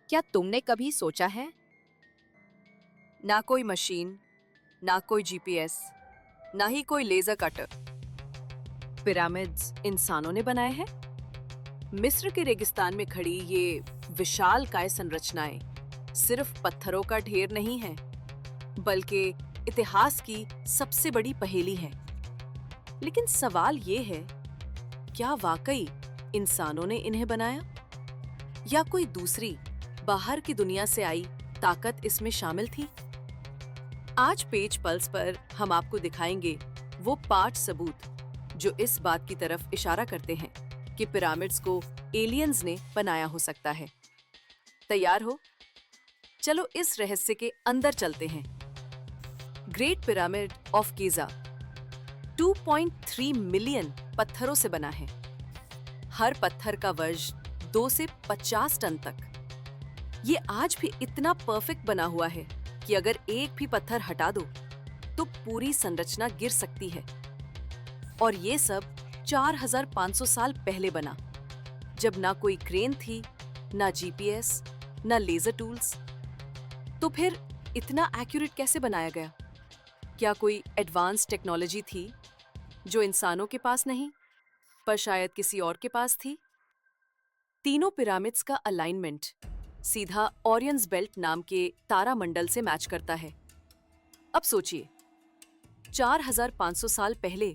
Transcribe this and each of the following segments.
क्या तुमने कभी सोचा है, ना कोई मशीन, ना कोई जीपीएस, ना ही कोई लेजर कटर, पिरामिड्स इंसानों ने बनाए हैं। मिस्र के रेगिस्तान में खड़ी ये विशालकाय संरचनाएं सिर्फ पत्थरों का ढेर नहीं है, बल्कि इतिहास की सबसे बड़ी पहेली है। लेकिन सवाल ये है, क्या वाकई इंसानों ने इन्हें बनाया, या कोई दूसरी बाहर की दुनिया से आई ताकत इसमें शामिल थी? आज पेज पल्स पर हम आपको दिखाएंगे वो 5 सबूत जो इस बात की तरफ इशारा करते हैं कि पिरामिड्स को एलियंस ने बनाया हो सकता है। तैयार हो? चलो इस रहस्य के अंदर चलते हैं। Great pyramid of Giza 2.3 million पत्थरों से बना है। हर पत्थर का वजन 2 से 50 टन तक। ये आज भी इतना परफेक्ट बना हुआ है कि अगर एक भी पत्थर हटा दो तो पूरी संरचना गिर सकती है। और ये सब 4500 साल पहले बना, जब ना कोई क्रेन थी, ना जीपीएस, ना लेजर टूल्स। तो फिर इतना एक्यूरेट कैसे बनाया गया? क्या कोई एडवांस टेक्नोलॉजी थी जो इंसानों के पास नहीं, पर शायद किसी और के पास थी? तीनों पिरामिड्स का अलाइनमेंट सीधा ओरियंस बेल्ट नाम के तारामंडल से मैच करता है। अब सोचिए, 4500 साल पहले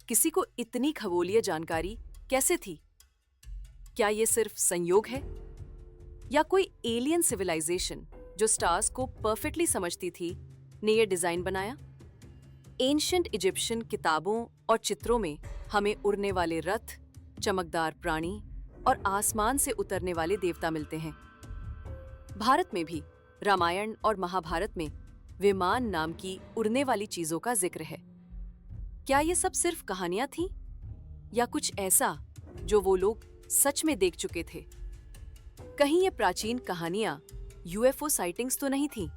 किसी को इतनी खगोलीय जानकारी कैसे थी? क्या ये सिर्फ संयोग है, या कोई एलियन सिविलाइजेशन जो स्टार्स को परफेक्टली समझती थी ने ये डिजाइन बनाया? एंशिएंट इजिप्शियन किताबों और चित्रों में हमें उड़ने वाले रथ, चमकदार प्राणी और आसमान से उतरने वाले देवता मिलते हैं। भारत में भी रामायण और महाभारत में विमान नाम की उड़ने वाली चीजों का जिक्र है। क्या ये सब सिर्फ कहानियां थीं, या कुछ ऐसा जो वो लोग सच में देख चुके थे? कहीं ये प्राचीन कहानियां यूएफओ साइटिंग्स तो नहीं थीं?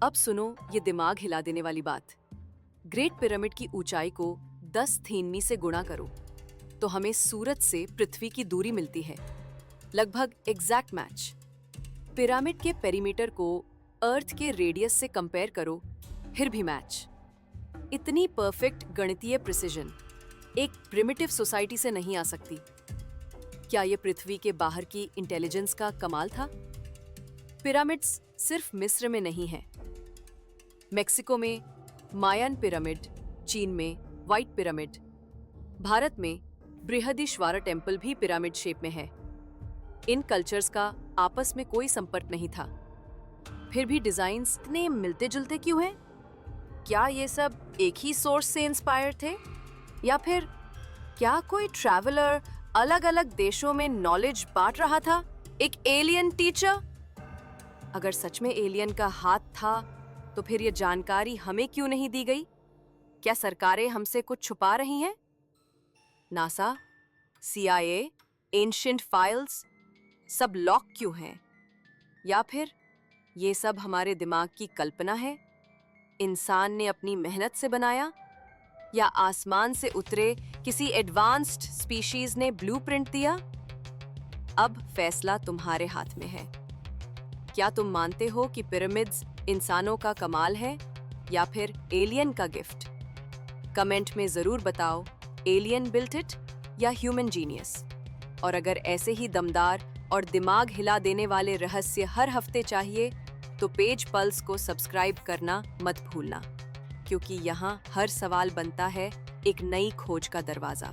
अब सुनो ये दिमाग हिला देने वाली बात। ग्रेट पिरामिड की ऊंचाई को 10 थीनमी से गुणा करो तो हमें सूरज से पृथ्वी की दूरी मिलती है, लगभग एग्जैक्ट मैच। पिरामिड के पेरीमीटर को अर्थ के रेडियस से कंपेयर करो, फिर भी मैच। इतनी परफेक्ट गणितीय प्रिसिजन एक प्रिमिटिव सोसाइटी से नहीं आ सकती। क्या ये पृथ्वी के बाहर की इंटेलिजेंस का कमाल था? पिरामिड्स सिर्फ मिस्र में नहीं है। मेक्सिको में मायन पिरामिड, चीन में व्हाइट पिरामिड, भारत में बृहदीश्वरर टेम्पल भी पिरामिड शेप में है। इन कल्चर्स का आपस में कोई संपर्क नहीं था, फिर भी डिजाइन्स इतने मिलते जुलते क्यों हैं? क्या ये सब एक ही सोर्स से इंस्पायर थे, या फिर क्या कोई ट्रैवलर अलग अलग देशों में नॉलेज बांट रहा था, एक एलियन टीचर? अगर सच में एलियन का हाथ था तो फिर ये जानकारी हमें क्यों नहीं दी गई? क्या सरकारें हमसे कुछ छुपा रही हैं? नासा, सीआईए, एंशिएंट फाइल्स सब लॉक क्यों हैं? या फिर ये सब हमारे दिमाग की कल्पना है? इंसान ने अपनी मेहनत से बनाया, या आसमान से उतरे किसी एडवांस्ड स्पीशीज ने ब्लूप्रिंट दिया? अब फैसला तुम्हारे हाथ में है। क्या तुम मानते हो कि पिरामिड्स इंसानों का कमाल है, या फिर एलियन का गिफ्ट? कमेंट में जरूर बताओ, एलियन बिल्ट इट या ह्यूमन जीनियस। और अगर ऐसे ही दमदार और दिमाग हिला देने वाले रहस्य हर हफ्ते चाहिए तो पेज पल्स को सब्सक्राइब करना मत भूलना, क्योंकि यहाँ हर सवाल बनता है एक नई खोज का दरवाजा।